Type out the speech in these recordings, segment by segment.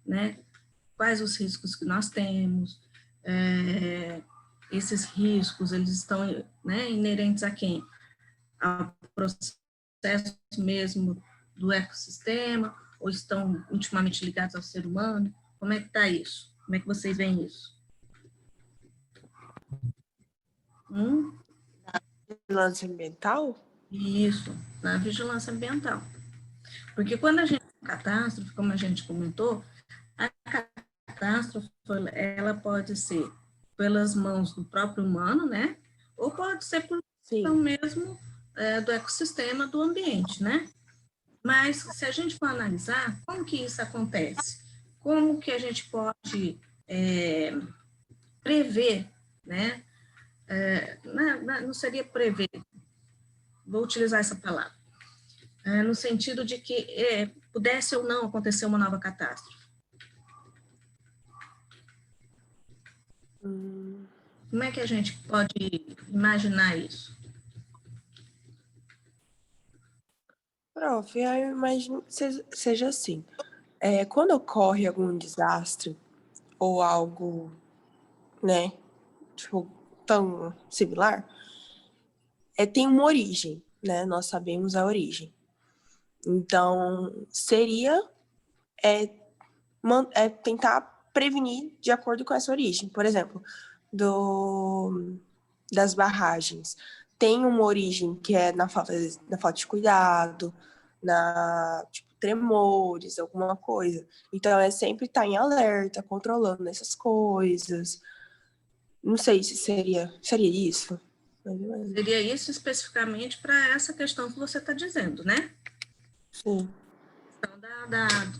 né? Quais os riscos que nós temos, esses riscos, eles estão, né, inerentes a quem? Ao processo mesmo do ecossistema, ou estão intimamente ligados ao ser humano? Como é que está isso? Como é que vocês veem isso? Vigilância ambiental? Isso, na vigilância ambiental. Porque quando a gente tem catástrofe, como a gente comentou, a catástrofe, ela pode ser pelas mãos do próprio humano, né? Ou pode ser por questão mesmo do ecossistema, do ambiente, né? Mas se a gente for analisar, como que isso acontece? Como que a gente pode prever, né? Não seria prever, vou utilizar essa palavra, no sentido de que pudesse ou não acontecer uma nova catástrofe. Como é que a gente pode imaginar isso? Prof, eu imagino que seja assim. Quando ocorre algum desastre ou algo, né, tipo, tão similar, tem uma origem, né? Nós sabemos a origem. Então, seria tentar prevenir de acordo com essa origem. Por exemplo, das barragens. Tem uma origem que é na falta de cuidado, tipo, tremores, alguma coisa. Então, sempre estar em alerta, controlando essas coisas. Não sei se seria isso. Seria isso especificamente para essa questão que você está dizendo, né? Sim.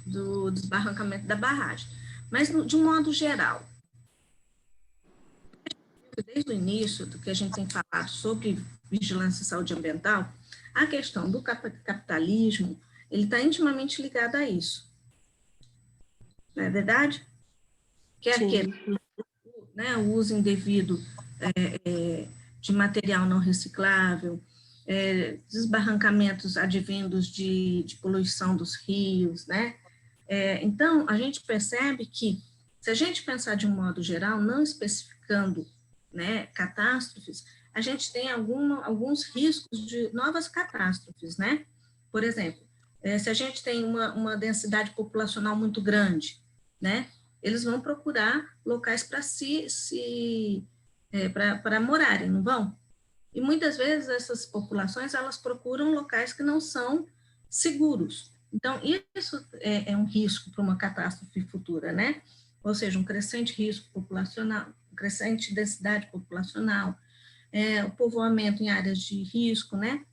Do desbarrancamento da barragem. Mas, de um modo geral, desde o início do que a gente tem falado sobre vigilância e saúde ambiental, a questão do capitalismo, ele está intimamente ligado a isso. Não é verdade? Quer que né, o uso indevido de material não reciclável, desbarrancamentos advindos de poluição dos rios, né? Então, a gente percebe que, se a gente pensar de um modo geral, não especificando, né, catástrofes, a gente tem alguns riscos de novas catástrofes, né? Por exemplo, se a gente tem uma densidade populacional muito grande, né? Eles vão procurar locais para morarem, não vão? E muitas vezes essas populações, elas procuram locais que não são seguros. Então, isso é um risco para uma catástrofe futura, né? Ou seja, um crescente risco populacional, crescente densidade populacional, o povoamento em áreas de risco, né?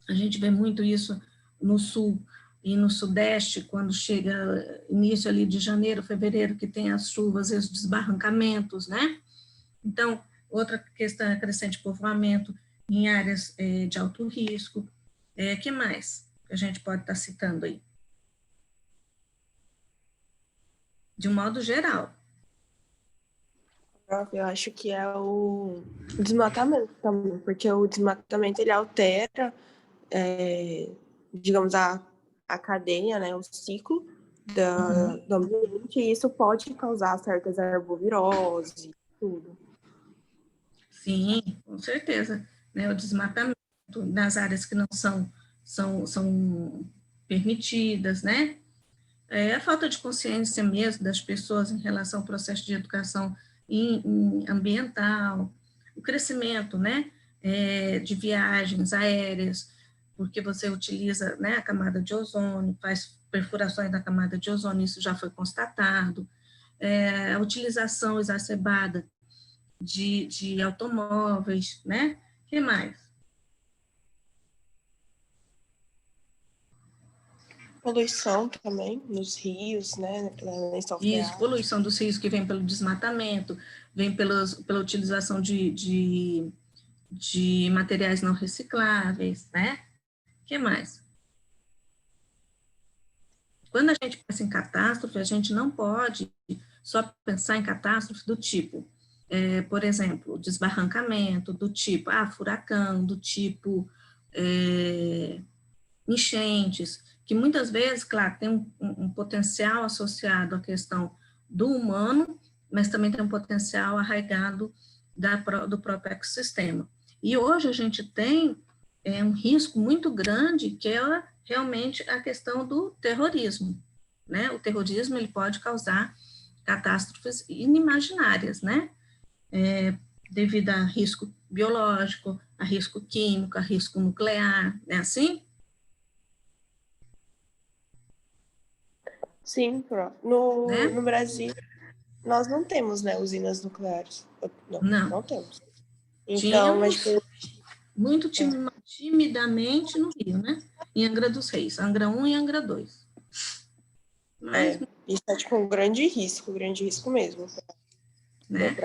A gente vê muito isso no sul e no sudeste, quando chega início ali de janeiro, fevereiro, que tem as chuvas e os desbarrancamentos, né? Então, outra questão é crescente povoamento em áreas de alto risco. Que mais que a gente pode estar citando aí? De um modo geral. Eu acho que é o desmatamento também, porque o desmatamento ele altera, digamos, a cadeia, né, o ciclo do ambiente, e isso pode causar certas arboviroses, tudo. Sim, com certeza. Né, o desmatamento nas áreas que não são permitidas, né? A falta de consciência mesmo das pessoas em relação ao processo de educação ambiental, o crescimento, né, de viagens aéreas, porque você utiliza, né, a camada de ozônio, faz perfurações da camada de ozônio, isso já foi constatado, a utilização exacerbada de automóveis, né, o que mais? Poluição também nos rios, né? Isso, poluição dos rios que vem pelo desmatamento, vem pela utilização de materiais não recicláveis, né? O que mais? Quando a gente pensa em catástrofe, a gente não pode só pensar em catástrofe do tipo, por exemplo, desbarrancamento, do tipo, furacão, do tipo enchentes, que muitas vezes, claro, tem um potencial associado à questão do humano, mas também tem um potencial arraigado do próprio ecossistema. E hoje a gente tem um risco muito grande, que é realmente a questão do terrorismo, né? O terrorismo, ele pode causar catástrofes inimaginárias, né? Devido a risco biológico, a risco químico, a risco nuclear, é assim? Sim, Né? no Brasil, nós não temos, né, usinas nucleares. Não temos. Então, mas Tínhamos muito timidamente no Rio, né? Em Angra dos Reis, Angra 1 e Angra 2. Mas, isso é tipo um grande risco mesmo. né?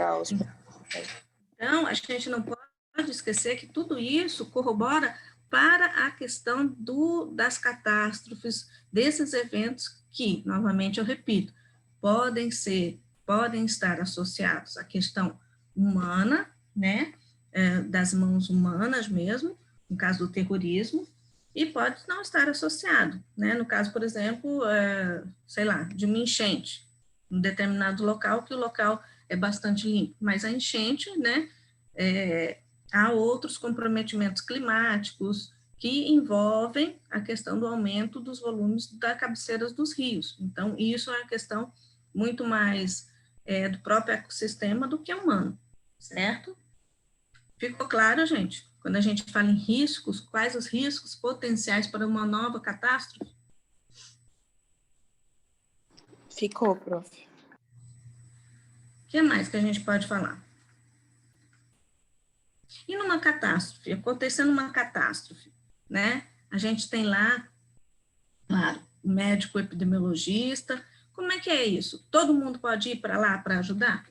Então, a gente não pode esquecer que tudo isso corrobora para a questão das catástrofes, desses eventos que, novamente eu repito, podem estar associados à questão humana, né, das mãos humanas mesmo, no caso do terrorismo, e pode não estar associado, né, no caso, por exemplo, sei lá, de uma enchente, em um determinado local, que o local é bastante limpo, mas a enchente, né, há outros comprometimentos climáticos que envolvem a questão do aumento dos volumes das cabeceiras dos rios. Então, isso é uma questão muito mais do próprio ecossistema do que humano, certo? Ficou claro, gente? Quando a gente fala em riscos, quais os riscos potenciais para uma nova catástrofe? Ficou, prof. O que mais que a gente pode falar? E numa catástrofe, acontecendo uma catástrofe, né? A gente tem lá, claro, o médico epidemiologista. Como é que é isso? Todo mundo pode ir para lá para ajudar?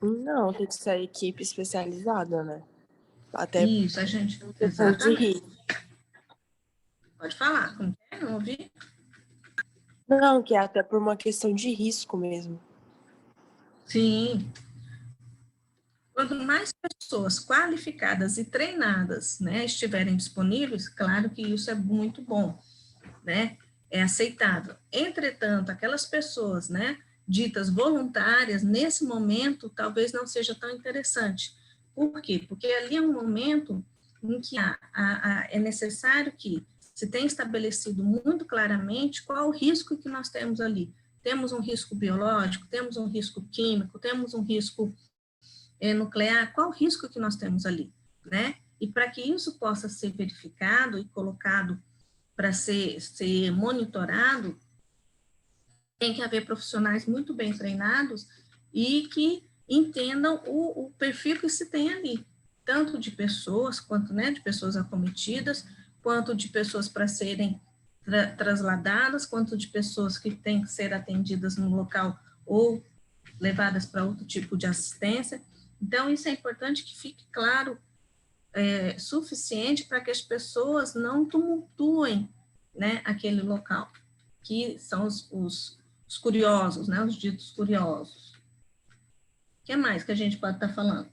Não, tem que ser a equipe especializada, né? Até Isso, a gente. questão de Exatamente. risco. Pode falar, como é? Não ouvi? Não, que é até por uma questão de risco mesmo. Sim. Quanto mais pessoas qualificadas e treinadas, né, estiverem disponíveis, claro que isso é muito bom, né? É aceitável. Entretanto, aquelas pessoas, né, ditas voluntárias, nesse momento, talvez não seja tão interessante. Por quê? Porque ali é um momento em que é necessário que se tenha estabelecido muito claramente qual o risco que nós temos ali. Temos um risco biológico, temos um risco químico, temos um risco nuclear, qual o risco que nós temos ali, né? E para que isso possa ser verificado e colocado para ser monitorado, tem que haver profissionais muito bem treinados e que entendam o perfil que se tem ali, tanto de pessoas, quanto, né, de pessoas acometidas, quanto de pessoas para serem trasladadas, quanto de pessoas que têm que ser atendidas no local ou levadas para outro tipo de assistência. Então, isso é importante que fique claro, suficiente para que as pessoas não tumultuem, né, aquele local, que são os curiosos, né, os ditos curiosos. O que mais que a gente pode estar falando?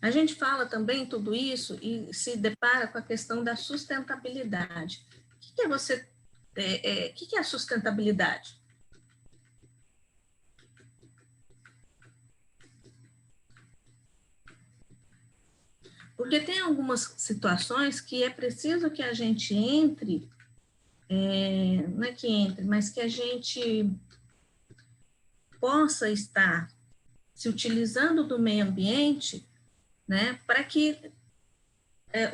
A gente fala também tudo isso e se depara com a questão da sustentabilidade. O que é você, o que é a sustentabilidade? Porque tem algumas situações que é preciso que a gente entre, não é que entre, mas que a gente possa estar se utilizando do meio ambiente, né, para que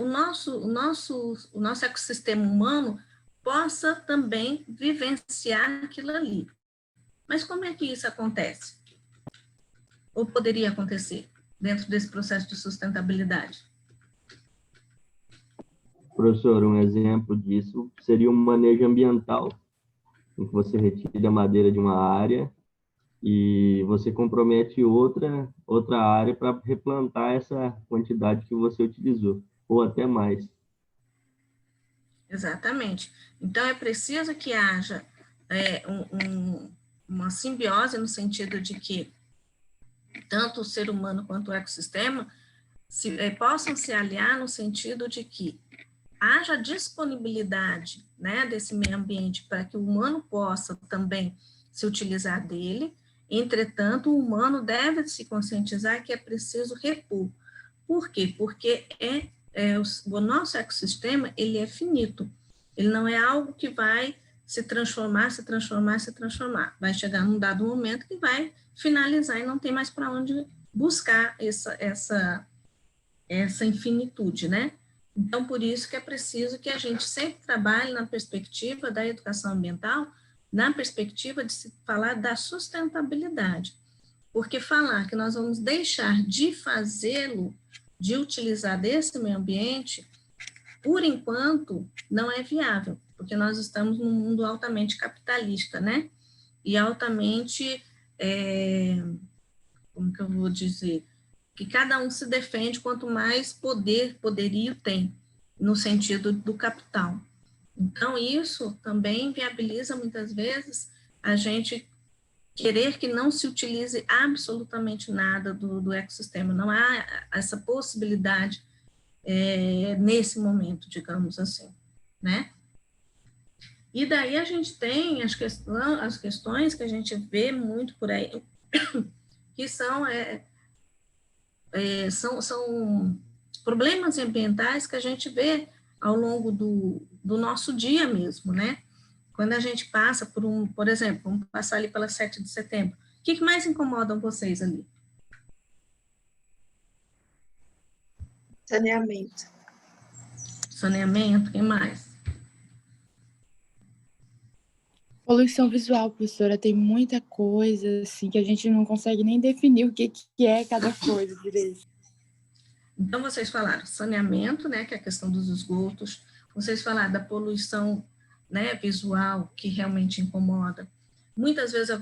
o nosso ecossistema humano possa também vivenciar aquilo ali. Mas como é que isso acontece? Ou poderia acontecer dentro desse processo de sustentabilidade? Professor, um exemplo disso seria um manejo ambiental, em que você retira a madeira de uma área e você compromete outra área para replantar essa quantidade que você utilizou, ou até mais. Exatamente. Então, é preciso que haja uma simbiose no sentido de que tanto o ser humano quanto o ecossistema possam se aliar no sentido de que haja disponibilidade, né, desse meio ambiente para que o humano possa também se utilizar dele. Entretanto, o humano deve se conscientizar que é preciso repor. Por quê? Porque o nosso ecossistema, ele é finito. Ele não é algo que vai se transformar. Vai chegar num dado momento que vai finalizar e não tem mais para onde buscar essa infinitude, né? Então, por isso que é preciso que a gente sempre trabalhe na perspectiva da educação ambiental, na perspectiva de se falar da sustentabilidade. Porque falar que nós vamos deixar de fazê-lo, de utilizar desse meio ambiente, por enquanto, não é viável, porque nós estamos num mundo altamente capitalista, né? E altamente, como que eu vou dizer? Que cada um se defende quanto mais poderio tem, no sentido do capital. Então, isso também viabiliza, muitas vezes, a gente querer que não se utilize absolutamente nada do ecossistema. Não há essa possibilidade nesse momento, digamos assim, né? E daí a gente tem as questões que a gente vê muito por aí, que são problemas ambientais que a gente vê ao longo do nosso dia mesmo, né? Quando a gente passa por exemplo, vamos passar ali pela 7 de setembro, o que mais incomodam vocês ali? Saneamento. Saneamento, o que mais? Poluição visual, professora, tem muita coisa assim que a gente não consegue nem definir o que é cada coisa direito. Então, vocês falaram saneamento, né, que é a questão dos esgotos, vocês falaram da poluição, né, visual, que realmente incomoda. Muitas vezes a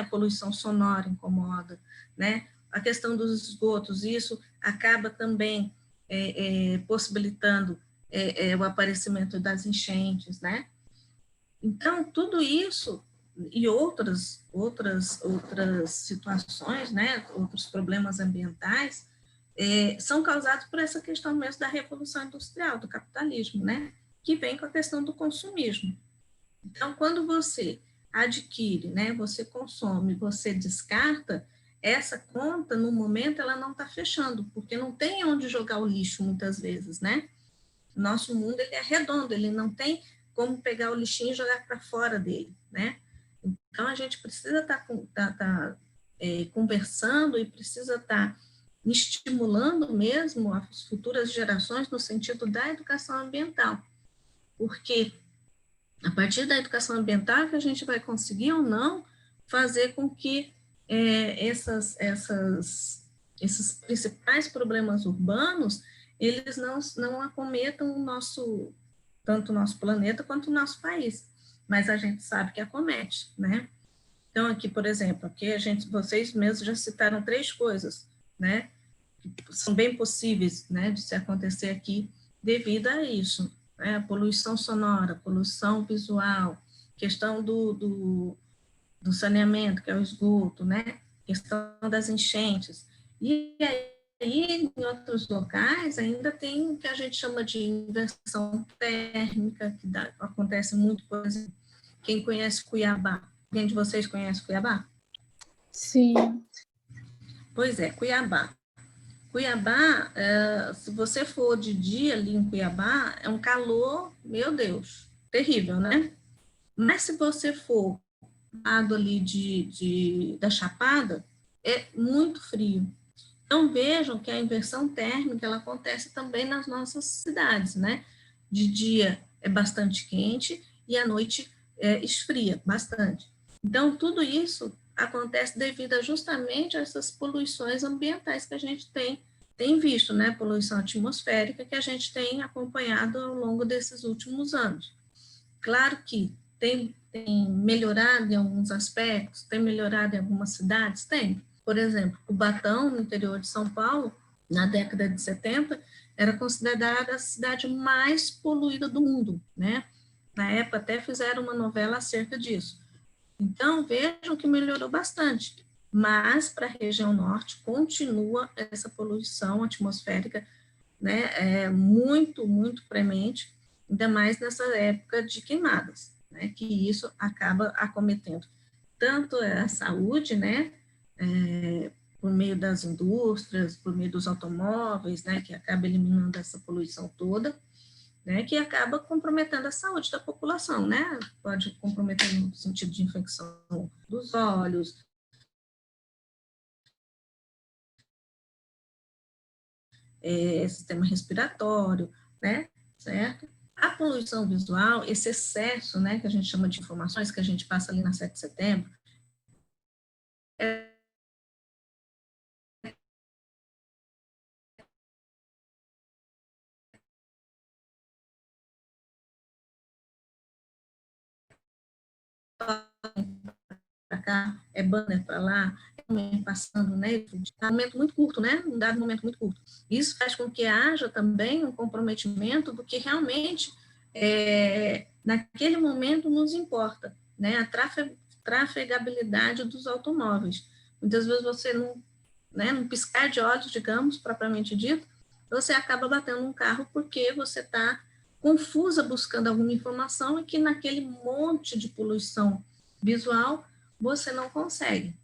poluição sonora incomoda, né? A questão dos esgotos, isso acaba também possibilitando o aparecimento das enchentes, né? Então, tudo isso e outras situações, né, outros problemas ambientais, são causados por essa questão mesmo da revolução industrial, do capitalismo, né, que vem com a questão do consumismo. Então, quando você adquire, né, você consome, você descarta, essa conta, no momento, ela não está fechando, porque não tem onde jogar o lixo, muitas vezes, né? Nosso mundo, ele é redondo, ele não tem como pegar o lixinho e jogar para fora dele, né? Então, a gente precisa estar conversando e precisa estar estimulando mesmo as futuras gerações no sentido da educação ambiental, porque a partir da educação ambiental que a gente vai conseguir ou não fazer com que esses principais problemas urbanos, eles não acometam tanto o nosso planeta quanto o nosso país, mas a gente sabe que acomete, né? Então, aqui, por exemplo, vocês mesmos já citaram 3 coisas, né, que são bem possíveis, né, de se acontecer aqui devido a isso, né, poluição sonora, poluição visual, questão do saneamento, que é o esgoto, né, questão das enchentes. E aí, em outros locais, ainda tem o que a gente chama de inversão térmica, que acontece muito, por exemplo, quem conhece Cuiabá. Alguém de vocês conhece Cuiabá? Sim. Pois é, Cuiabá. Cuiabá, se você for de dia ali em Cuiabá, é um calor, meu Deus, terrível, né? Mas se você for lado ali da Chapada, é muito frio. Então, vejam que a inversão térmica, ela acontece também nas nossas cidades, né? De dia é bastante quente e à noite esfria bastante. Então, tudo isso acontece devido justamente a essas poluições ambientais que a gente tem visto, né? Poluição atmosférica que a gente tem acompanhado ao longo desses últimos anos. Claro que tem melhorado em alguns aspectos, tem melhorado em algumas cidades, tem. Por exemplo, Cubatão, no interior de São Paulo, na década de 70, era considerada a cidade mais poluída do mundo, né? Na época até fizeram uma novela acerca disso. Então, vejam que melhorou bastante. mas para a região norte continua essa poluição atmosférica, né, muito, muito premente, ainda mais nessa época de queimadas, né, que isso acaba acometendo tanto a saúde, né, por meio das indústrias, por meio dos automóveis, né, que acaba eliminando essa poluição toda, né, que acaba comprometendo a saúde da população, né, pode comprometer no sentido de infecção dos olhos, sistema respiratório, né, certo? A poluição visual, esse excesso, né, que a gente chama de informações, que a gente passa ali na 7 de setembro, para cá, é banner para lá, é passando, né, um momento muito curto, né, um dado momento muito curto. Isso faz com que haja também um comprometimento do que realmente, naquele momento, nos importa, né, a trafegabilidade dos automóveis. Muitas vezes você não, né, num piscar de olhos, digamos, propriamente dito, você acaba batendo um carro porque você está confusa buscando alguma informação e que naquele monte de poluição visual você não consegue.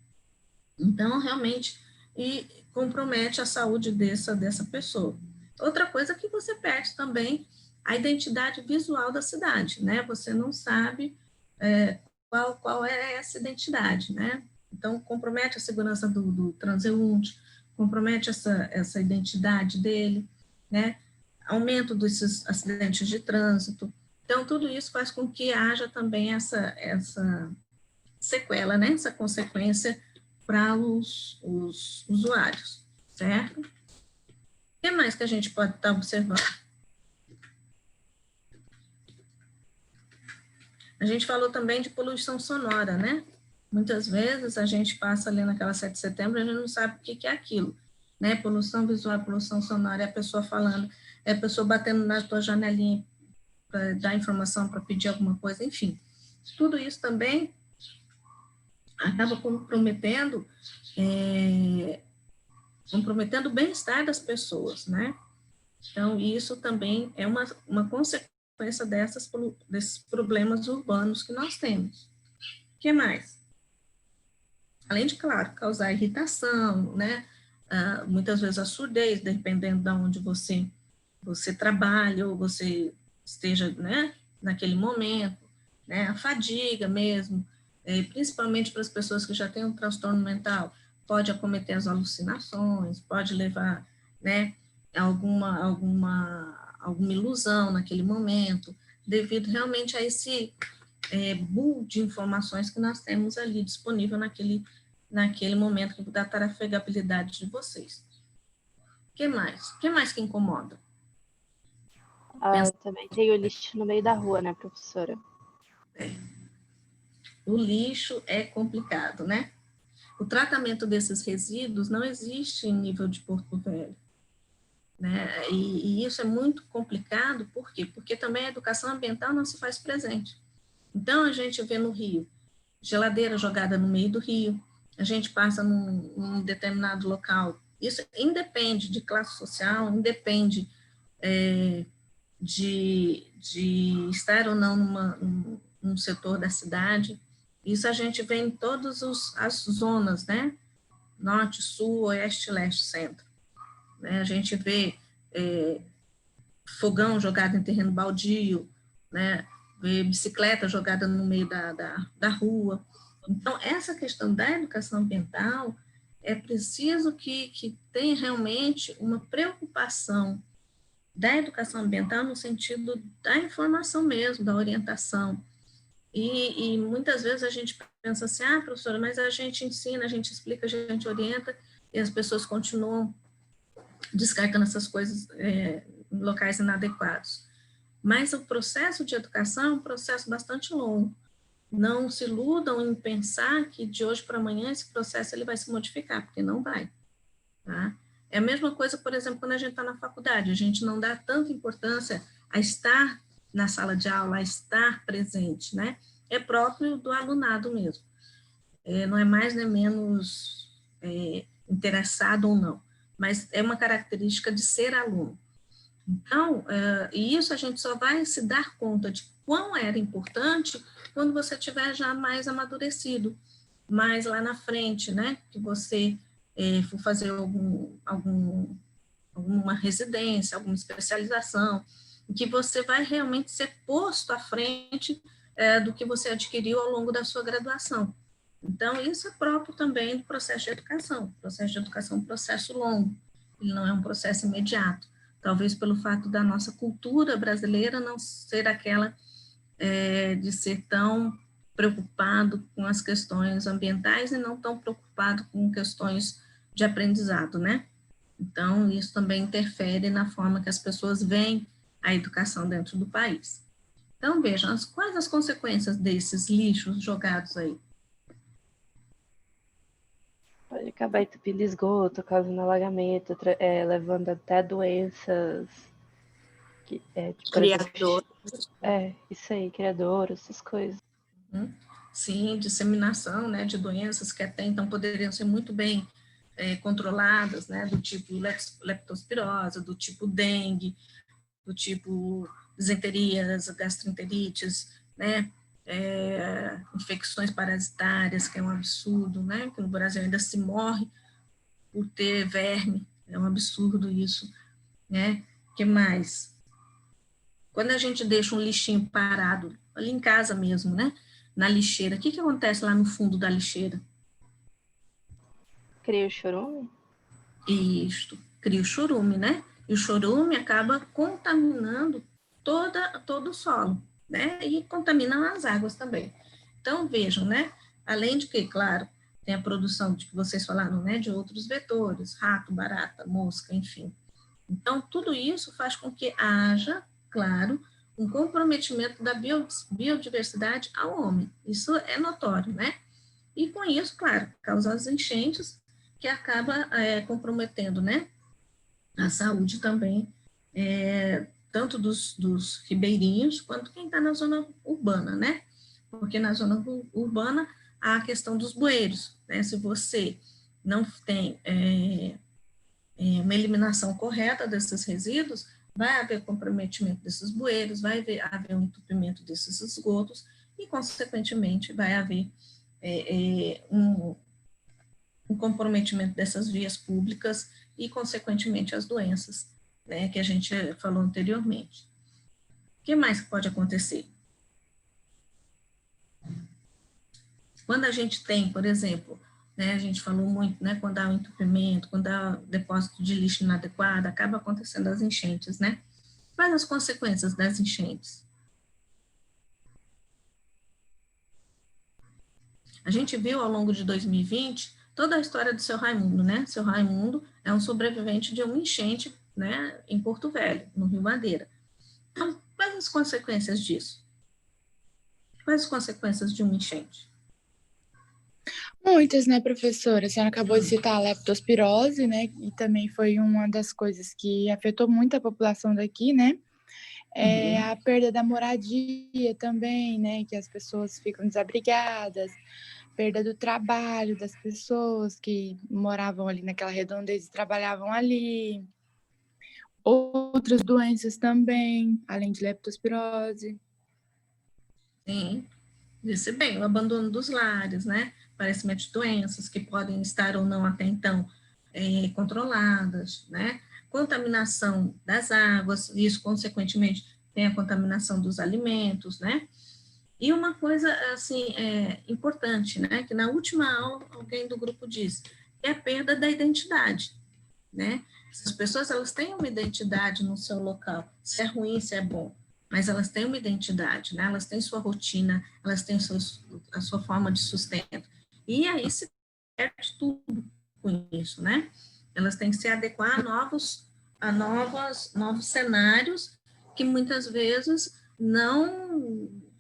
Então, realmente, e compromete a saúde dessa pessoa. Outra coisa é que você perde também a identidade visual da cidade, né? Você não sabe qual é essa identidade, né? Então, compromete a segurança do transeunte, compromete essa identidade dele, né? Aumento desses acidentes de trânsito. Então, tudo isso faz com que haja também essa sequela, né? Essa consequência para os usuários, certo? O que mais que a gente pode estar observando? A gente falou também de poluição sonora, né? Muitas vezes a gente passa ali naquela 7 de setembro e a gente não sabe o que é aquilo, né? Poluição visual, poluição sonora, é a pessoa falando, é a pessoa batendo na tua janelinha para dar informação, para pedir alguma coisa, enfim. Tudo isso também acaba comprometendo o bem-estar das pessoas, né? Então, isso também é uma consequência desses problemas urbanos que nós temos. O que mais? Além de, claro, causar irritação, né? Muitas vezes a surdez, dependendo de onde você trabalha ou você esteja, né, naquele momento, né? A fadiga mesmo, principalmente para as pessoas que já têm um transtorno mental, pode acometer as alucinações, pode levar, né, alguma ilusão naquele momento, devido realmente a esse pool de informações que nós temos ali disponível naquele momento da trafegabilidade de vocês. O que mais? O que mais que incomoda? Também tem o lixo no meio da rua, né, professora? O lixo é complicado, né? O tratamento desses resíduos não existe em nível de Porto Velho, né? E isso é muito complicado, por quê? Porque também a educação ambiental não se faz presente. Então, a gente vê no Rio, geladeira jogada no meio do rio, a gente passa num determinado local. Isso independe de classe social, independe de estar ou não num setor da cidade. Isso a gente vê em todas as zonas, né? Norte, sul, oeste, leste, centro. Né? A gente vê fogão jogado em terreno baldio, né? Vê bicicleta jogada no meio da rua. Então, essa questão da educação ambiental, é preciso que tenha realmente uma preocupação da educação ambiental no sentido da informação mesmo, da orientação. E muitas vezes a gente pensa assim, professora, mas a gente ensina, a gente explica, a gente orienta, e as pessoas continuam descartando essas coisas em locais inadequados. Mas o processo de educação é um processo bastante longo. Não se iludam em pensar que de hoje para amanhã esse processo ele vai se modificar, porque não vai. Tá? É a mesma coisa, por exemplo, quando a gente está na faculdade, a gente não dá tanta importância a estar na sala de aula, a estar presente, né? É próprio do alunado mesmo. Não é mais nem menos interessado ou não, mas é uma característica de ser aluno. Então, e isso a gente só vai se dar conta de quão era importante quando você tiver já mais amadurecido, mais lá na frente, né? Que você for fazer alguma residência, alguma especialização, em que você vai realmente ser posto à frente do que você adquiriu ao longo da sua graduação. Então, isso é próprio também do processo de educação. O processo de educação é um processo longo, ele não é um processo imediato. Talvez pelo fato da nossa cultura brasileira não ser aquela de ser tão preocupado com as questões ambientais e não tão preocupado com questões de aprendizado, né? Então, isso também interfere na forma que as pessoas veem a educação dentro do país. Então, vejam, quais as consequências desses lixos jogados aí? Pode acabar entupindo esgoto, causando alagamento, levando até doenças. Criador. Isso aí, criador, essas coisas. Sim, disseminação, né, de doenças que até então poderiam ser muito bem controladas, né, do tipo leptospirose, do tipo dengue, do tipo disenterias, gastroenterites, né, infecções parasitárias, que é um absurdo, né, que no Brasil ainda se morre por ter verme, é um absurdo isso, né, que mais? Quando a gente deixa um lixinho parado, ali em casa mesmo, né, na lixeira, o que acontece lá no fundo da lixeira? Cria o chorume? Isto, cria o chorume, né? E o chorume acaba contaminando todo o solo, né? E contamina as águas também. Então, vejam, né? Além de que, claro, tem a produção de que vocês falaram, né? De outros vetores, rato, barata, mosca, enfim. Então, tudo isso faz com que haja, claro, um comprometimento da biodiversidade ao homem. Isso é notório, né? E com isso, claro, causa as enchentes, que acaba comprometendo, né, a saúde também, tanto dos ribeirinhos, quanto quem está na zona urbana, né? Porque na zona urbana há a questão dos bueiros, né? Se você não tem uma eliminação correta desses resíduos, vai haver comprometimento desses bueiros, vai haver um entupimento desses esgotos e, consequentemente, vai haver um comprometimento dessas vias públicas e, consequentemente, as doenças, né, que a gente falou anteriormente. O que mais pode acontecer? Quando a gente tem, por exemplo, né, a gente falou muito, né, quando há um entupimento, quando há depósito de lixo inadequado, acaba acontecendo as enchentes, né? Quais as consequências das enchentes? A gente viu ao longo de 2020 toda a história do seu Raimundo, né? Seu Raimundo é um sobrevivente de uma enchente, né, em Porto Velho, no Rio Madeira. Então, quais as consequências disso? Quais as consequências de uma enchente? Muitas, né, professora? A senhora acabou de citar a leptospirose, né? E também foi uma das coisas que afetou muito a população daqui, né? A perda da moradia também, né? Que as pessoas ficam desabrigadas, perda do trabalho das pessoas que moravam ali naquela redondeza e trabalhavam ali. Outras doenças também, além de leptospirose. Sim, disse bem, o abandono dos lares, né? Aparecimento de doenças que podem estar ou não até então controladas, né? Contaminação das águas, isso consequentemente tem a contaminação dos alimentos, né? E uma coisa, assim, importante, né? Que na última aula alguém do grupo disse, é a perda da identidade, né? As pessoas, elas têm uma identidade no seu local, se é ruim, se é bom, mas elas têm uma identidade, né? Elas têm sua rotina, elas têm a sua forma de sustento. E aí se perde tudo com isso, né? Elas têm que se adequar a novos cenários que muitas vezes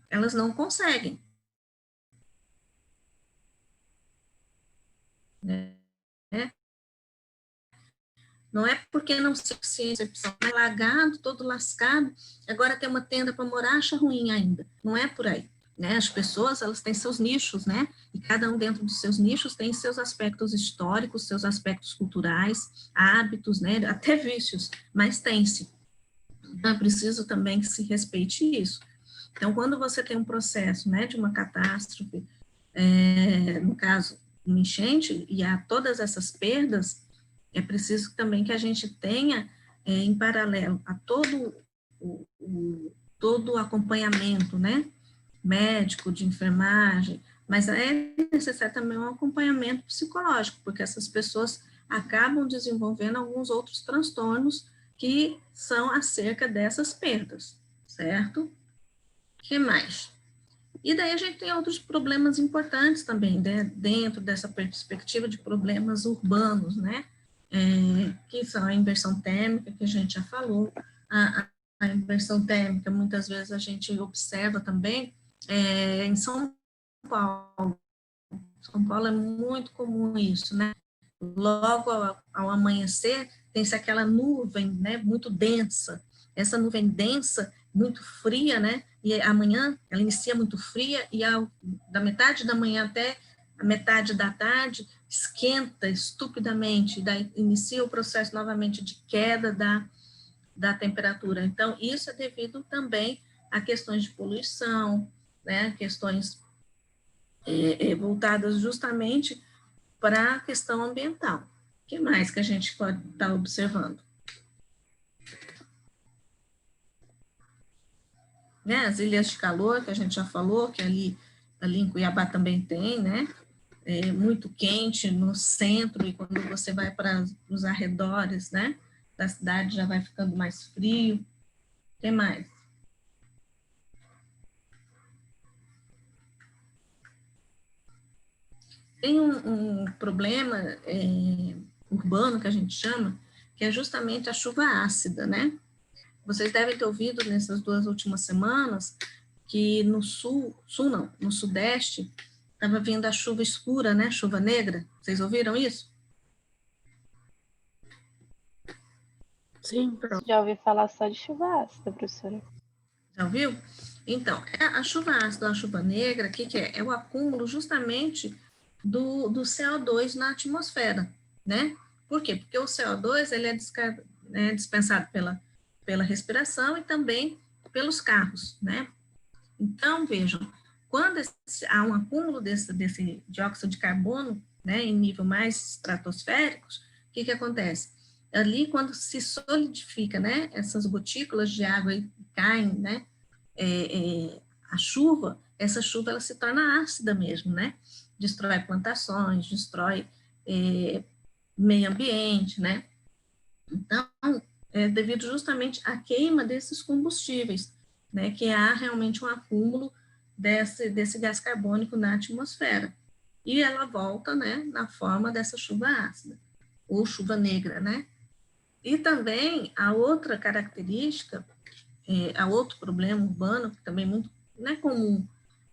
elas não conseguem. Né? Não é porque não se ciência, é lagado, todo lascado, agora tem uma tenda para morar, acha ruim ainda. Não é por aí. né? As pessoas, elas têm seus nichos, né? E cada um dentro dos seus nichos tem seus aspectos históricos, seus aspectos culturais, hábitos, né? Até vícios, mas tem-se. Então, é preciso também que se respeite isso. Então, quando você tem um processo, né, de uma catástrofe, no caso, uma enchente, e há todas essas perdas, é preciso também que a gente tenha, em paralelo a todo o acompanhamento, né, médico, de enfermagem, mas é necessário também um acompanhamento psicológico, porque essas pessoas acabam desenvolvendo alguns outros transtornos que são acerca dessas perdas, certo? O que mais? E daí a gente tem outros problemas importantes também, né, dentro dessa perspectiva de problemas urbanos, né, que são a inversão térmica, que a gente já falou, a inversão térmica, muitas vezes a gente observa também em São Paulo. São Paulo é muito comum isso, né? Logo ao amanhecer, tem-se aquela nuvem, né, muito densa. Essa nuvem densa, muito fria, né? E amanhã ela inicia muito fria e da metade da manhã até a metade da tarde esquenta estupidamente, daí inicia o processo novamente de queda da temperatura. Então, isso é devido também a questões de poluição, né? Questões voltadas justamente para a questão ambiental. O que mais que a gente pode estar observando? Né, as ilhas de calor, que a gente já falou, que ali em Cuiabá também tem, né? Muito quente no centro, e quando você vai para os arredores, né, da cidade, já vai ficando mais frio. O que mais? Tem um problema urbano, que a gente chama, que é justamente a chuva ácida, né? Vocês devem ter ouvido nessas 2 últimas semanas que no no sudeste, estava vindo a chuva escura, né? Chuva negra. Vocês ouviram isso? Sim, pronto. Já ouvi falar só de chuva ácida, professora. Já ouviu? Então, a chuva ácida, a chuva negra, o que é? É o acúmulo justamente do CO2 na atmosfera, né? Por quê? Porque o CO2 ele é dispensado pela respiração e também pelos carros, né? Então, vejam, quando há um acúmulo desse dióxido de carbono, né, em nível mais estratosféricos, o que acontece? Ali, quando se solidifica, né, essas gotículas de água e caem, né, a chuva, essa chuva ela se torna ácida mesmo, né? Destrói plantações, destrói meio ambiente, né? Então, devido justamente à queima desses combustíveis, né? Que há realmente um acúmulo desse gás carbônico na atmosfera. E ela volta, né? Na forma dessa chuva ácida, ou chuva negra, né? E também a outra característica, há outro problema urbano, que também muito, não é comum,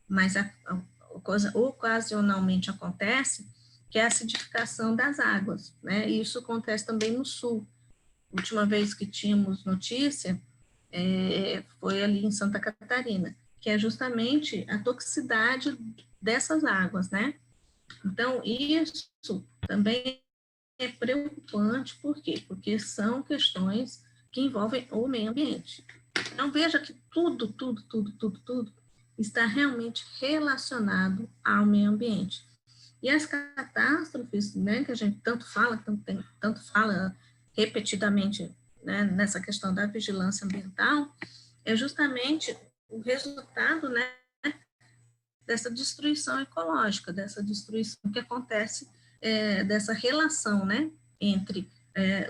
mas ocasionalmente acontece, que é a acidificação das águas, né? E isso acontece também no sul. A última vez que tínhamos notícia foi ali em Santa Catarina, que é justamente a toxicidade dessas águas, né? Então, isso também é preocupante, por quê? Porque são questões que envolvem o meio ambiente. Então, veja que tudo está realmente relacionado ao meio ambiente. E as catástrofes, né, que a gente tanto fala repetidamente, né, nessa questão da vigilância ambiental, é justamente o resultado, né, dessa destruição ecológica, dessa destruição que acontece, dessa relação, né, entre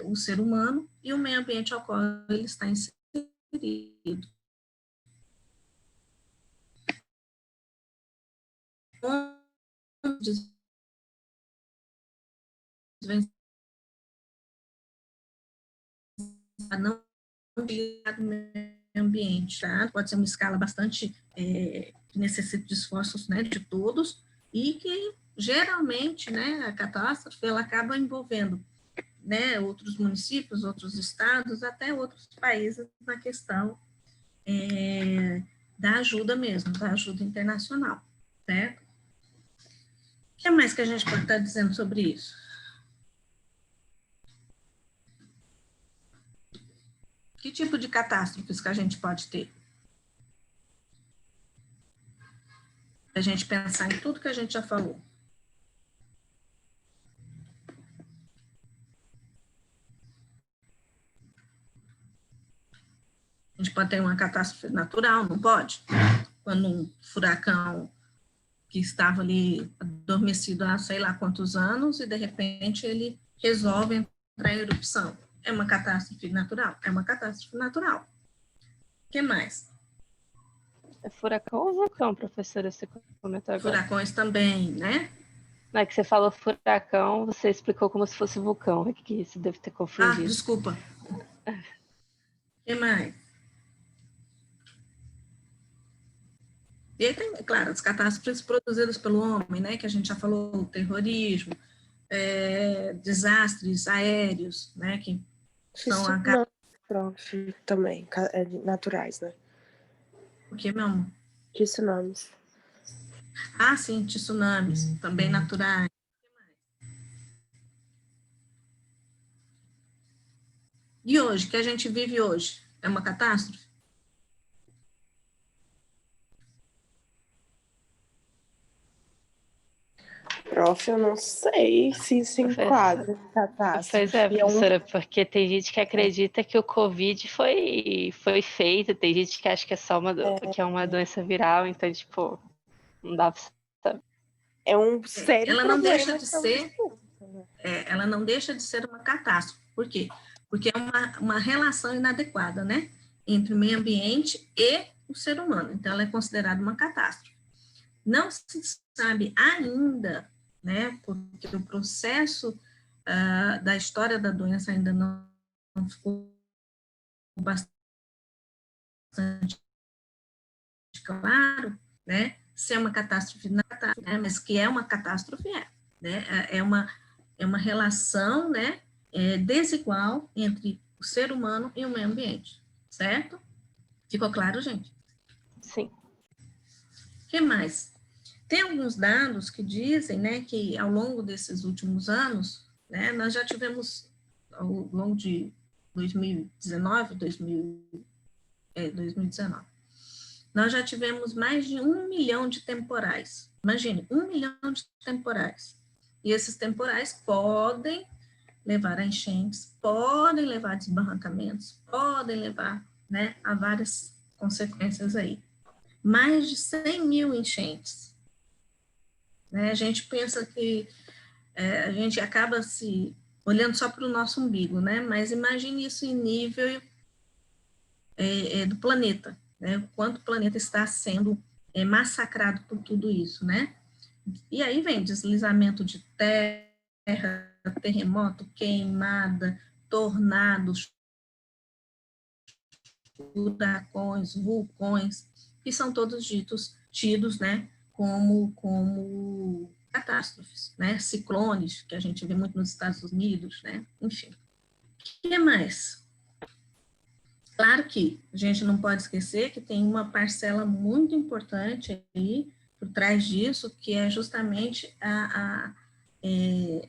o ser humano e o meio ambiente ao qual ele está inserido. Não ligado ao meio ambiente, tá? Pode ser uma escala bastante que necessita de esforços, né, de todos, e que geralmente, né, a catástrofe ela acaba envolvendo, né, outros municípios, outros estados, até outros países na questão da ajuda mesmo, da ajuda internacional, certo? O que mais que a gente pode estar dizendo sobre isso? Que tipo de catástrofes que a gente pode ter? A gente pensar em tudo que a gente já falou. A gente pode ter uma catástrofe natural, não pode? Quando um furacão que estava ali adormecido há sei lá quantos anos e de repente ele resolve entrar em erupção. É uma catástrofe natural? É uma catástrofe natural. O que mais? É furacão ou vulcão, professora? Você comentou agora. Furacões também, né? Não é que você falou furacão, você explicou como se fosse vulcão. É que você deve ter Ah, confundido. desculpa. O que mais? E aí tem, claro, as catástrofes produzidas pelo homem, né? Que a gente já falou, terrorismo, desastres aéreos, né? Que são a... Tsunamis também, naturais, né? O que, meu amor? Tsunamis. Ah, sim, tsunamis, também naturais. E hoje, que a gente vive hoje, é uma catástrofe? Prof, eu não sei se se enquadra em catástrofe. Pois é, professora, porque tem gente que acredita que o Covid foi feito, tem gente que acha que é só que é uma doença viral, então, tipo, não dá pra saber. É um sério Ela não problema deixa de ser, ela não deixa de ser uma catástrofe. Por quê? Porque é uma relação inadequada, né? Entre o meio ambiente e o ser humano. Então, ela é considerada uma catástrofe. Não se sabe ainda, né? Porque o processo da história da doença ainda não ficou bastante claro, né? Se é uma catástrofe, né? Mas que é uma catástrofe, né? É uma relação, né? Desigual entre o ser humano e o meio ambiente, certo? Ficou claro, gente? Sim. O que mais? Tem alguns dados que dizem, né, que ao longo desses últimos anos, né, nós já tivemos, ao longo de 2019, 2019, nós já tivemos mais de 1 milhão de temporais. Imagine, 1 milhão de temporais. E esses temporais podem levar a enchentes, podem levar a desbarrancamentos, podem levar, né, a várias consequências aí. Mais de 100 mil enchentes. Né? A gente pensa que a gente acaba se olhando só para o nosso umbigo, né? Mas imagine isso em nível do planeta, né? O quanto o planeta está sendo massacrado por tudo isso, né? E aí vem deslizamento de terra, terremoto, queimada, tornados, furacões, vulcões, que são todos tidos, né, como catástrofes, né, ciclones, que a gente vê muito nos Estados Unidos, né, enfim. O que mais? Claro que a gente não pode esquecer que tem uma parcela muito importante aí por trás disso, que é justamente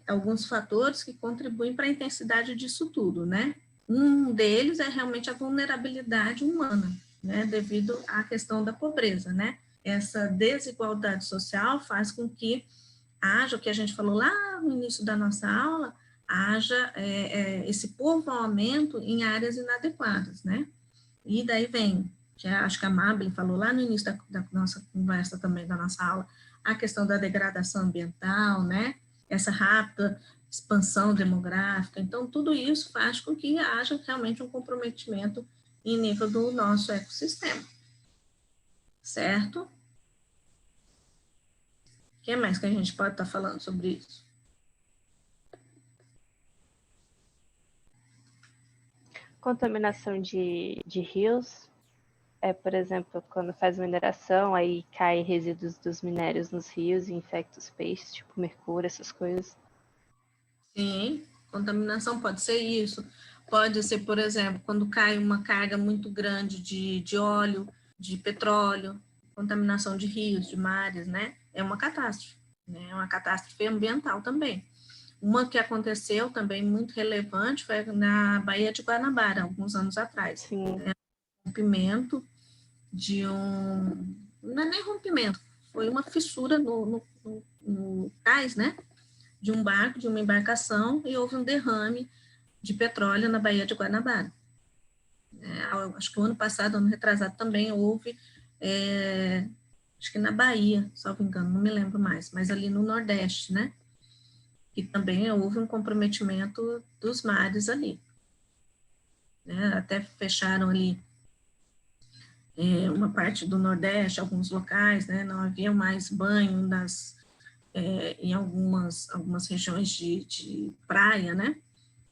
alguns fatores que contribuem para a intensidade disso tudo, né? Um deles é realmente a vulnerabilidade humana, né? Devido à questão da pobreza, né? Essa desigualdade social faz com que haja, o que a gente falou lá no início da nossa aula, haja esse povoamento em áreas inadequadas, né? E daí vem, que acho que a Mabel falou lá no início da nossa conversa também, da nossa aula, a questão da degradação ambiental, né? Essa rápida expansão demográfica. Então, tudo isso faz com que haja realmente um comprometimento em nível do nosso ecossistema. Certo? O que mais que a gente pode estar falando sobre isso? Contaminação de rios, por exemplo, quando faz mineração, aí cai resíduos dos minérios nos rios e infecta os peixes, tipo mercúrio, essas coisas. Sim, contaminação pode ser isso. Pode ser, por exemplo, quando cai uma carga muito grande de óleo de petróleo, contaminação de rios, de mares, né? É uma catástrofe, né? É uma catástrofe ambiental também. Uma que aconteceu também muito relevante foi na Baía de Guanabara, alguns anos atrás. Sim. Rompimento de não é nem rompimento, foi uma fissura no cais, né? De um barco, de uma embarcação, e houve um derrame de petróleo na Baía de Guanabara. Acho que o ano passado, ano retrasado, também houve, acho que na Bahia, salvo engano, não me lembro mais, mas ali no Nordeste, né? E também houve um comprometimento dos mares ali. Né? Até fecharam ali uma parte do Nordeste, alguns locais, né? Não havia mais banho em algumas regiões de praia, né?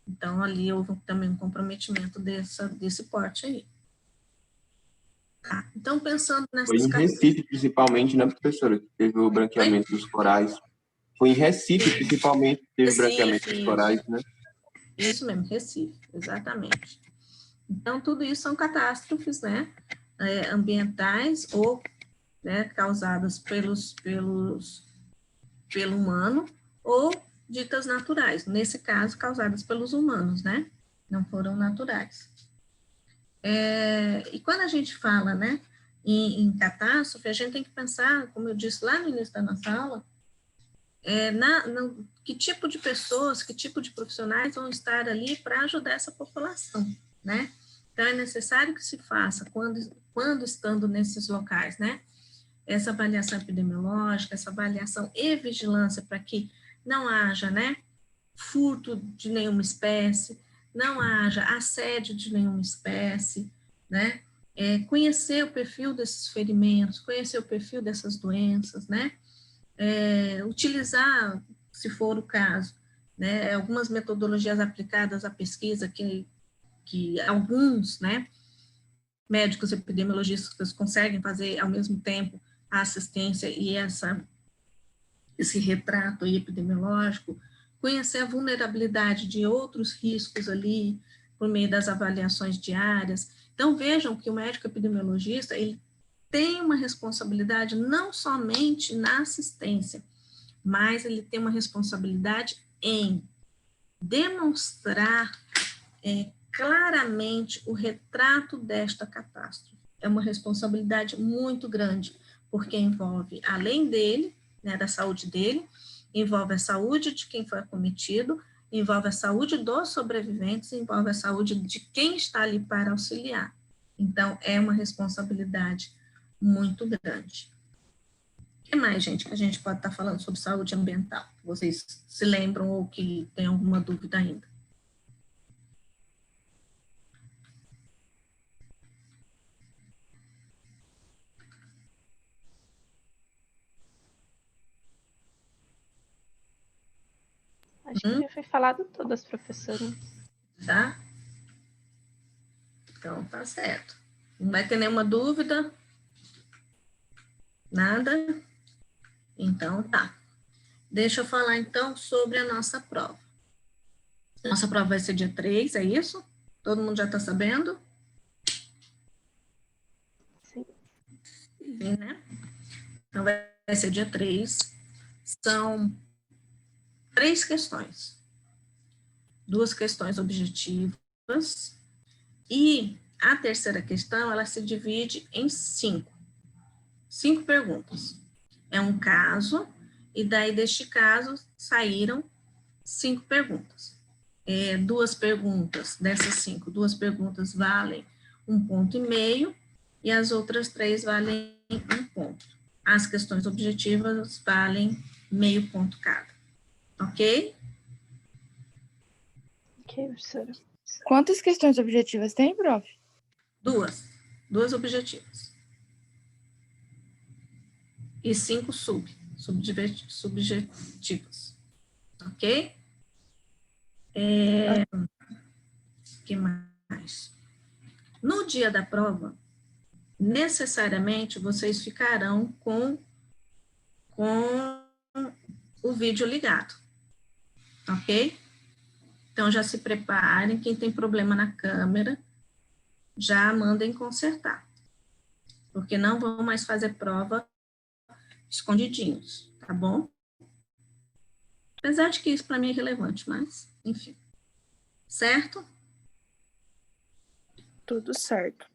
Então, ali houve também um comprometimento desse porte aí. Tá? Então, pensando Foi nessas... em Recife, principalmente, né, professora, que teve o branqueamento dos corais. Foi em Recife, principalmente, que teve o branqueamento dos corais, né? Isso mesmo, Recife, exatamente. Então, tudo isso são catástrofes, né, ambientais ou, né, causadas pelo humano ou ditas naturais. Nesse caso, causadas pelos humanos, né, não foram naturais. E quando a gente fala, né, em catástrofe, a gente tem que pensar, como eu disse lá no início da nossa aula, que tipo de pessoas, que tipo de profissionais vão estar ali para ajudar essa população, né? Então, é necessário que se faça, quando estando nesses locais, né? Essa avaliação epidemiológica, essa avaliação e vigilância para que não haja, né, furto de nenhuma espécie, não haja assédio de nenhuma espécie, né? Conhecer o perfil desses ferimentos, conhecer o perfil dessas doenças, né? Utilizar, se for o caso, né, algumas metodologias aplicadas à pesquisa que alguns, né, médicos epidemiologistas conseguem fazer ao mesmo tempo a assistência e esse retrato epidemiológico, conhecer a vulnerabilidade de outros riscos ali, por meio das avaliações diárias. Então, vejam que o médico epidemiologista, ele tem uma responsabilidade não somente na assistência, mas ele tem uma responsabilidade em demonstrar claramente o retrato desta catástrofe. É uma responsabilidade muito grande, porque envolve, além dele, né, da saúde dele, envolve a saúde de quem foi acometido, envolve a saúde dos sobreviventes, envolve a saúde de quem está ali para auxiliar. Então, é uma responsabilidade muito grande. O que mais, gente, que a gente pode estar falando sobre saúde ambiental? Vocês se lembram ou que tem alguma dúvida ainda? Acho que já foi falado todas, professora. Tá? Então, tá certo. Não vai ter nenhuma dúvida? Nada? Então, tá. Deixa eu falar, então, sobre a nossa prova. Nossa prova vai ser dia 3, é isso? Todo mundo já está sabendo? Sim. Sim, né? Então, vai ser dia 3. São 3 questões. 2 questões objetivas. E a terceira questão, ela se divide em 5. 5 perguntas. É um caso, e daí deste caso saíram 5 perguntas. 2 perguntas, dessas 5, 2 perguntas valem 1,5 ponto, e as outras 3 valem 1 ponto. As questões objetivas valem meio ponto cada. Ok? Ok, professora. Quantas questões objetivas tem, prof? 2. 2 objetivas. E 5 subjetivas. Ok? Que mais? No dia da prova, necessariamente vocês ficarão com o vídeo ligado. Ok? Então, já se preparem. Quem tem problema na câmera, já mandem consertar. porque não vão mais fazer prova escondidinhos, tá bom? Apesar de que isso para mim é relevante, mas, enfim. Certo? Tudo certo.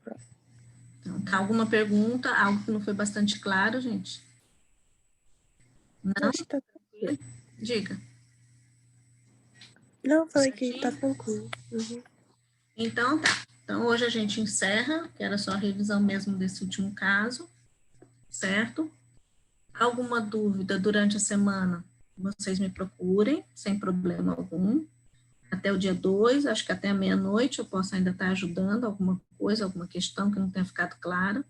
Então, tá alguma pergunta? Algo que não foi bastante claro, gente? Não? Acho que tá... Diga. Não, falei que Certinho? tá tranquilo. Uhum. Então, tá. Então, hoje a gente encerra, que era só a revisão mesmo desse último caso, certo? Alguma dúvida durante a semana, vocês me procurem, sem problema algum. Até o dia 2, acho que até a meia-noite eu posso ainda estar ajudando alguma coisa, alguma questão que não tenha ficado clara.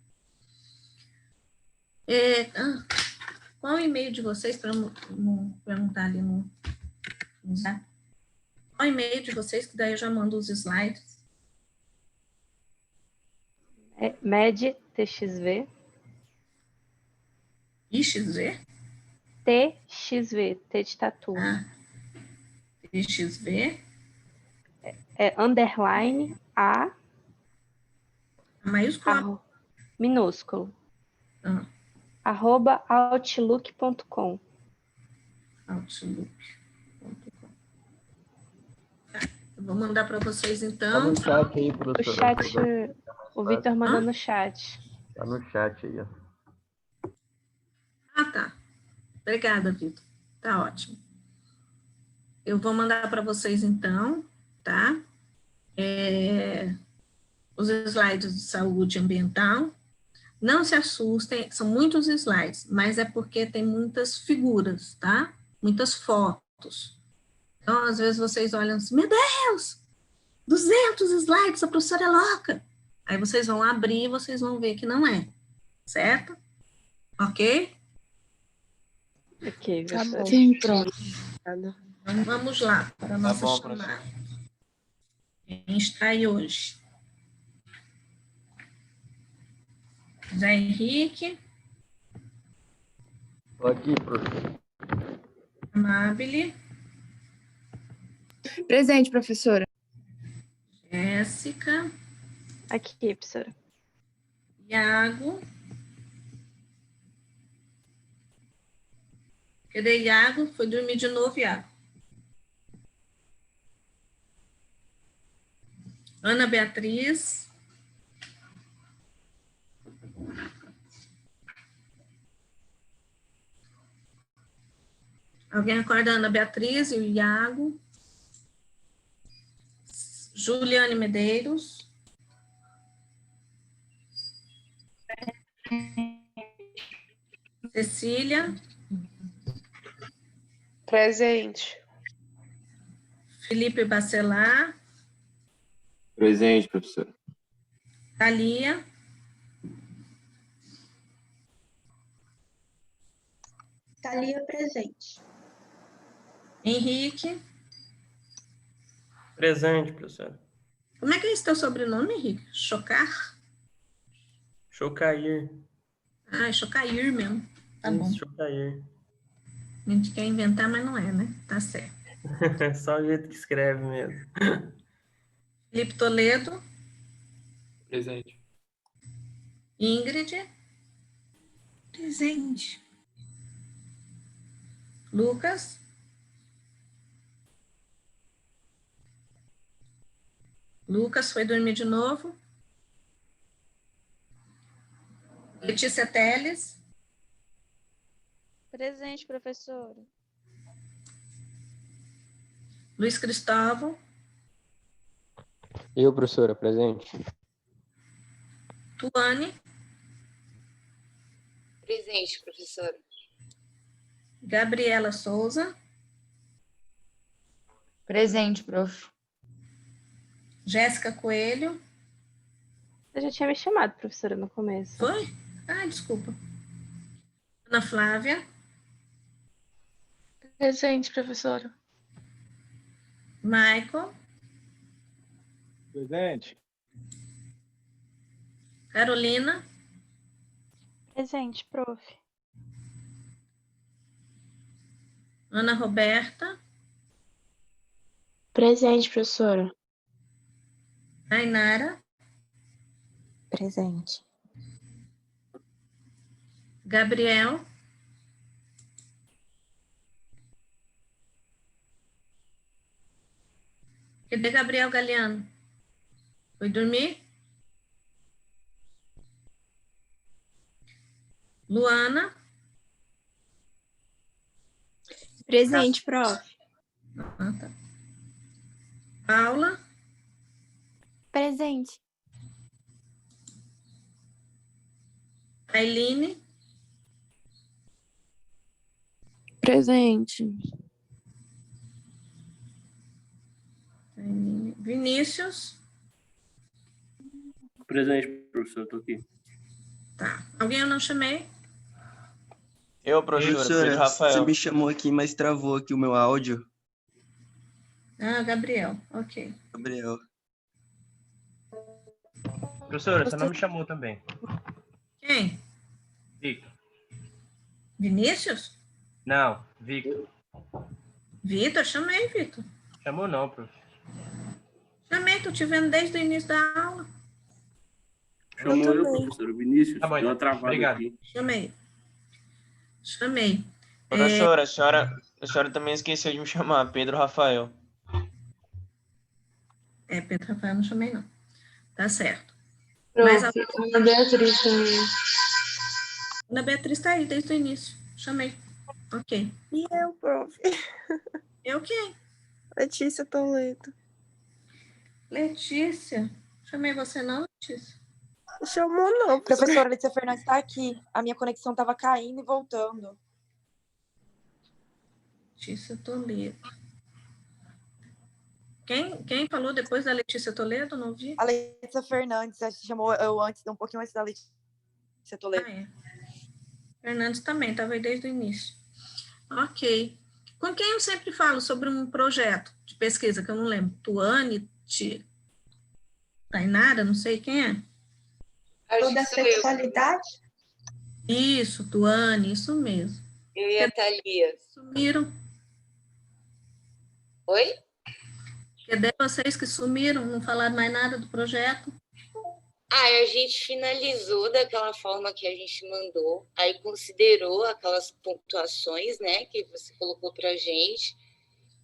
Qual o e-mail de vocês, para não perguntar ali no zap? Qual o e-mail de vocês, que daí eu já mando os slides? É medtxv, IXV? TXV, T de tatu. IXV? É underline A, Maiúsculo? minúsculo, Ah, @outlook.com. Outlook.com. Eu vou mandar para vocês, Tá então. no chat aí, O professora. chat, o Vitor mandou no chat. Tá no chat aí, ó. Ah, tá. Obrigada, Vitor. Tá ótimo. Eu vou mandar para vocês, então, tá? Os slides de saúde ambiental. Não se assustem, são muitos slides, mas é porque tem muitas figuras, tá? Muitas fotos. Então, às vezes vocês olham assim, meu Deus, 200 slides, a professora é louca. Aí vocês vão abrir e vocês vão ver que não é, certo? Ok? Ok, Tá professora. bom. Sim, prof. Obrigada. Então, vamos lá para a nossa bom, chamada. Quem está aí hoje? Zé Henrique, Tô aqui, professor. Amabile, Presente, professora. Jéssica, Aqui, professora. Iago. Cadê Iago? Foi dormir de novo, Iago. Ana Beatriz. Alguém acorda a Ana Beatriz e o Iago. Juliane Medeiros. Cecília. Presente. Felipe Bacelar. Presente, professora. Thalia. Thalia presente. Henrique. Presente, professora. Como é que é esse teu sobrenome, Henrique? Chocar? Chocair. Ah, é Chocair mesmo. Tá bom. Chocair. A gente quer inventar, mas não é, né? Tá certo. Só o jeito que escreve mesmo. Felipe Toledo. Presente. Ingrid. Presente. Lucas. Lucas foi dormir de novo. Letícia Teles. Presente, professora. Luiz Cristóvão. Eu, professora, presente. Tuane. Presente, professora. Gabriela Souza. Presente, prof. Jéssica Coelho. Você já tinha me chamado, professora, no começo. Foi? Ah, desculpa. Ana Flávia. Presente, professora. Michael. Presente. Carolina. Presente, prof. Ana Roberta. Presente, professora. Ainara. Presente. Gabriel. Cadê Gabriel Galeano? Foi dormir? Luana. Presente, prof. Ah, tá. Paula. Presente. Ailine. Presente. Ailine. Vinícius. Presente, professor, tô aqui. Tá. Alguém eu não chamei? Eu, professora, Pedro Rafael. Você me chamou aqui, mas travou aqui o meu áudio. Ah, Gabriel. Ok. Gabriel. Professora, você não me chamou também. Quem? Victor. Vinícius? Não, Victor. Vitor? Chamei, Vitor. Chamou não, prof. Chamei, tô te vendo desde o início da aula. Chamou eu, professor Vinícius. Tá bom, Deu uma travada obrigado. aqui. Chamei. Professora, a senhora também esqueceu de me chamar, Pedro Rafael. Pedro Rafael, não chamei, não. Tá certo. Prof, Mas a Ana Beatriz também. Ana Beatriz tá aí desde o início. Chamei. Ok. E eu, prof? Eu quem? Letícia Toledo. Letícia. Chamei você não, Letícia? Chamou não, Professora Letícia Fernandes está aqui. A minha conexão estava caindo e voltando. Letícia Toledo. Quem falou depois da Letícia Toledo? Não vi. A Letícia Fernandes, a gente chamou eu antes, um pouquinho antes da Letícia Toledo. Ah, é. Fernandes também, estava aí desde o início. Ok. Com quem eu sempre falo sobre um projeto de pesquisa, que eu não lembro? Tuane, Tainara, não sei quem é. Toda a sexualidade? Isso, Tuane, isso mesmo. Eu e a Thalia. Sumiram. Oi? Cadê vocês que sumiram? Não falaram mais nada do projeto? A gente finalizou daquela forma que a gente mandou, aí considerou aquelas pontuações, né, que você colocou pra gente,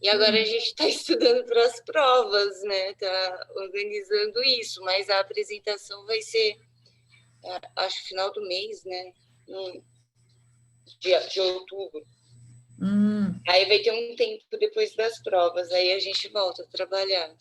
e agora a gente está estudando para as provas, né, tá organizando isso, mas a apresentação vai ser, acho, final do mês, né, de outubro. Aí vai ter um tempo depois das provas, aí a gente volta a trabalhar.